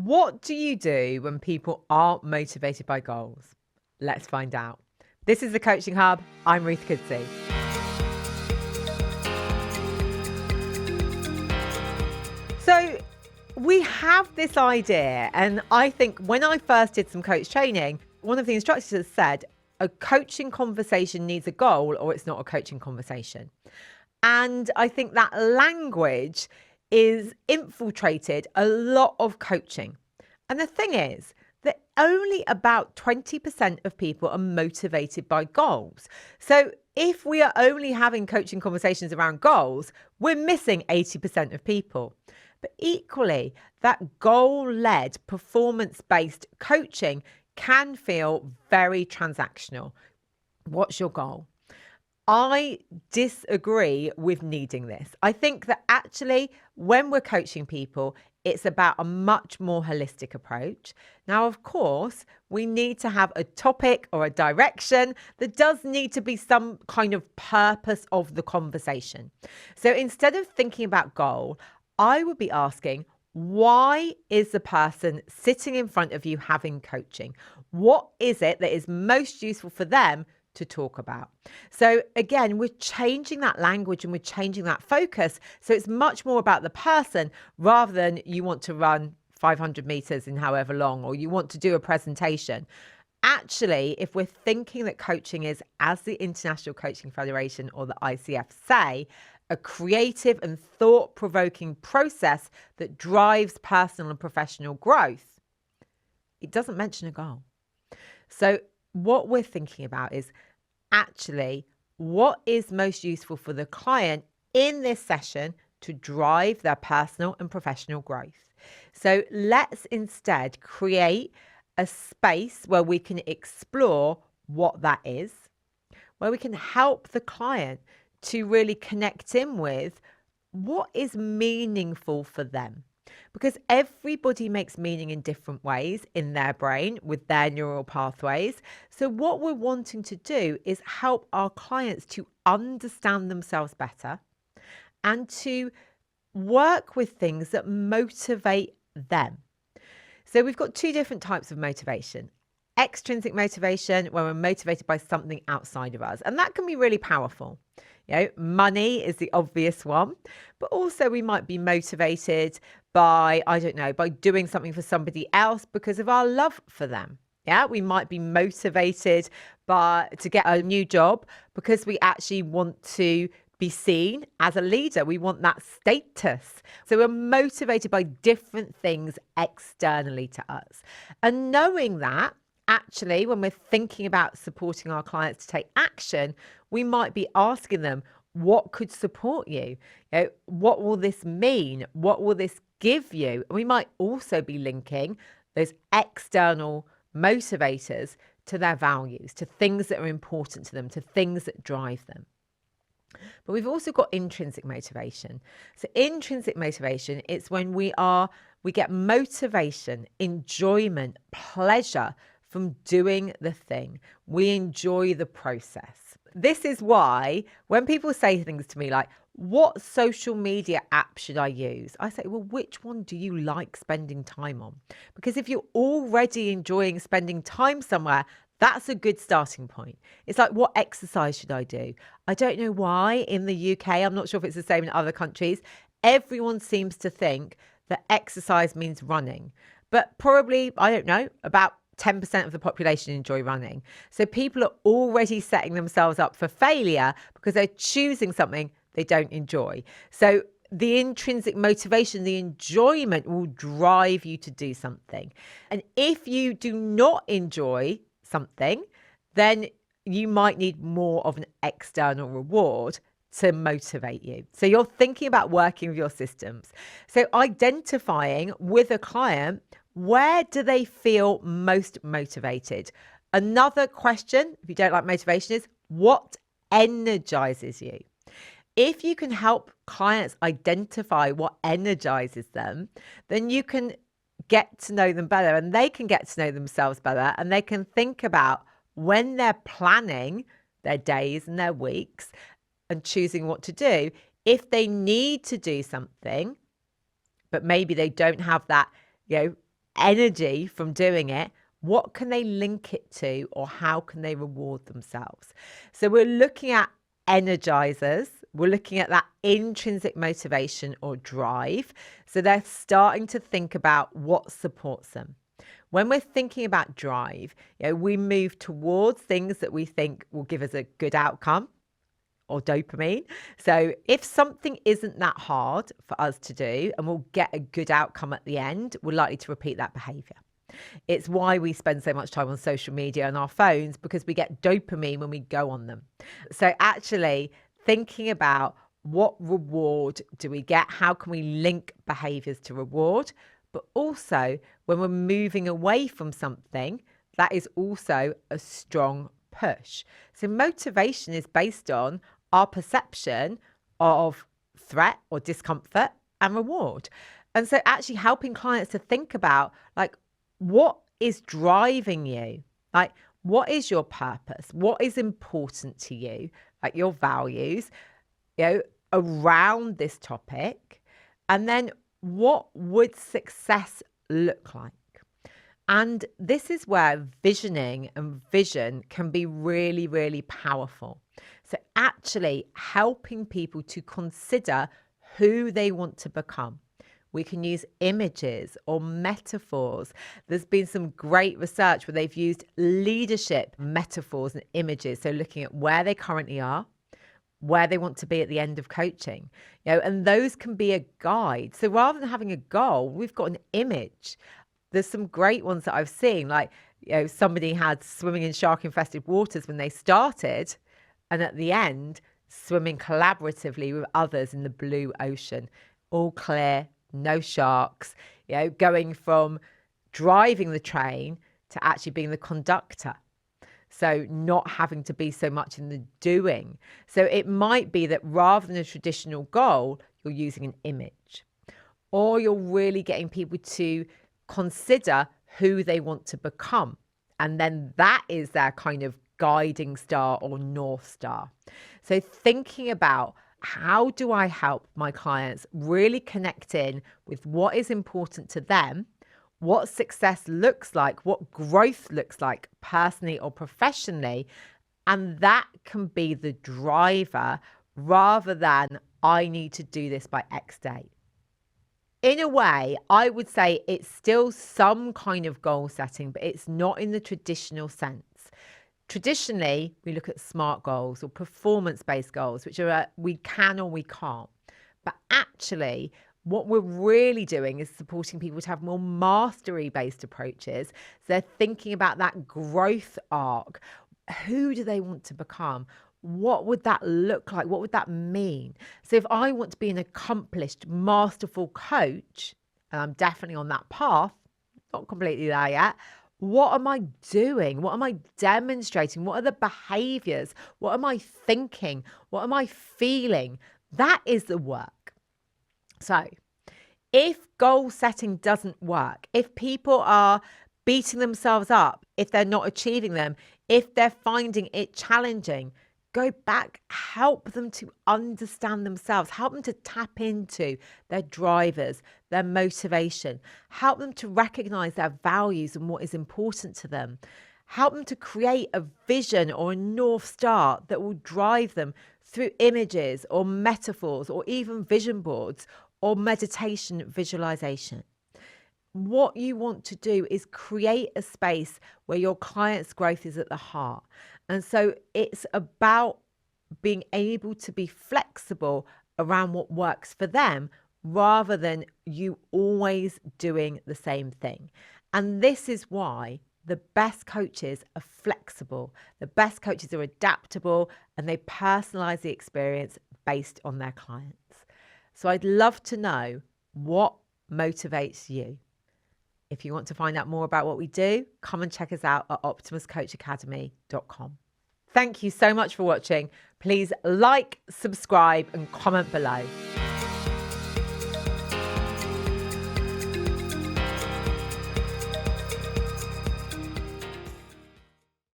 What do you do when people aren't motivated by goals? Let's find out. This is the Coaching Hub. I'm Ruth Kudsi. So we have this idea, and I think when I first did some coach training, one of the instructors said, a coaching conversation needs a goal or it's not a coaching conversation. And I think that language is infiltrated a lot of coaching. And the thing is that only about 20% of people are motivated by goals. So if we are only having coaching conversations around goals, we're missing 80% of people. But equally, that goal-led, performance-based coaching can feel very transactional. What's your goal? I disagree with needing this. I think that actually when we're coaching people, it's about a much more holistic approach. Now, of course, we need to have a topic or a direction. There does need to be some kind of purpose of the conversation. So instead of thinking about goal, I would be asking, why is the person sitting in front of you having coaching? What is it that is most useful for them to talk about? So again, we're changing that language and we're changing that focus. So it's much more about the person rather than you want to run 500 meters in however long, or you want to do a presentation. Actually, if we're thinking that coaching is, as the International Coaching Federation or the ICF say, a creative and thought-provoking process that drives personal and professional growth, it doesn't mention a goal. So what we're thinking about is actually what is most useful for the client in this session to drive their personal and professional growth. So let's instead create a space where we can explore what that is, where we can help the client to really connect in with what is meaningful for them. Because everybody makes meaning in different ways in their brain with their neural pathways. So what we're wanting to do is help our clients to understand themselves better and to work with things that motivate them. So we've got two different types of motivation. Extrinsic motivation, where we're motivated by something outside of us. And that can be really powerful. You know, money is the obvious one, but also we might be motivated by, by doing something for somebody else because of our love for them. Yeah, we might be motivated to get a new job because we actually want to be seen as a leader. We want that status. So we're motivated by different things externally to us. And knowing that, actually, when we're thinking about supporting our clients to take action, we might be asking them, what could support you? What will this mean? What will this give you? And we might also be linking those external motivators to their values, to things that are important to them, to things that drive them. But we've also got intrinsic motivation. So intrinsic motivation, it's when we get motivation, enjoyment, pleasure from doing the thing. We enjoy the process. This is why when people say things to me like, what social media app should I use? I say, well, which one do you like spending time on? Because if you're already enjoying spending time somewhere, that's a good starting point. It's like, what exercise should I do? I don't know why in the UK, I'm not sure if it's the same in other countries, everyone seems to think that exercise means running. But probably, I don't know, about 10% of the population enjoy running. So people are already setting themselves up for failure because they're choosing something they don't enjoy. So the intrinsic motivation, the enjoyment will drive you to do something. And if you do not enjoy something, then you might need more of an external reward to motivate you. So you're thinking about working with your systems. So identifying with a client, where do they feel most motivated? Another question, if you don't like motivation, is what energizes you? If you can help clients identify what energizes them, then you can get to know them better and they can get to know themselves better, and they can think about when they're planning their days and their weeks and choosing what to do, if they need to do something, but maybe they don't have that, energy from doing it, what can they link it to, or how can they reward themselves? So we're looking at energises. We're looking at that intrinsic motivation or drive. So they're starting to think about what supports them. When we're thinking about drive, we move towards things that we think will give us a good outcome, or dopamine. So if something isn't that hard for us to do and we'll get a good outcome at the end, we're likely to repeat that behaviour. It's why we spend so much time on social media and our phones, because we get dopamine when we go on them. So actually thinking about what reward do we get? How can we link behaviours to reward? But also when we're moving away from something, that is also a strong push. So motivation is based on our perception of threat or discomfort and reward. And so actually helping clients to think about, like, what is driving you? Like, what is your purpose? What is important to you? Like your values, around this topic. And then what would success look like? And this is where visioning and vision can be really, really powerful. So actually helping people to consider who they want to become. We can use images or metaphors. There's been some great research where they've used leadership metaphors and images. So looking at where they currently are, where they want to be at the end of coaching, and those can be a guide. So rather than having a goal, we've got an image. There's some great ones that I've seen, like, somebody had swimming in shark infested waters when they started, and at the end, swimming collaboratively with others in the blue ocean, all clear, no sharks, going from driving the train to actually being the conductor. So not having to be so much in the doing. So it might be that rather than a traditional goal, you're using an image, or you're really getting people to consider who they want to become. And then that is their kind of guiding star or North Star. So thinking about, how do I help my clients really connect in with what is important to them, what success looks like, what growth looks like personally or professionally, and that can be the driver rather than I need to do this by X date. In a way, I would say it's still some kind of goal setting, but it's not in the traditional sense. Traditionally, we look at SMART goals or performance-based goals, which are we can or we can't. But actually, what we're really doing is supporting people to have more mastery-based approaches. So they're thinking about that growth arc. Who do they want to become? What would that look like? What would that mean? So if I want to be an accomplished, masterful coach, and I'm definitely on that path, not completely there yet, what am I doing? What am I demonstrating? What are the behaviors? What am I thinking? What am I feeling? That is the work. So if goal setting doesn't work, if people are beating themselves up, if they're not achieving them, if they're finding it challenging, go back, help them to understand themselves, help them to tap into their drivers, their motivation, help them to recognize their values and what is important to them, help them to create a vision or a North Star that will drive them through images or metaphors or even vision boards or meditation visualization. What you want to do is create a space where your client's growth is at the heart. And so it's about being able to be flexible around what works for them rather than you always doing the same thing. And this is why the best coaches are flexible. The best coaches are adaptable and they personalize the experience based on their clients. So I'd love to know what motivates you. If you want to find out more about what we do, come and check us out at optimuscoachacademy.com. Thank you so much for watching. Please like, subscribe, and comment below.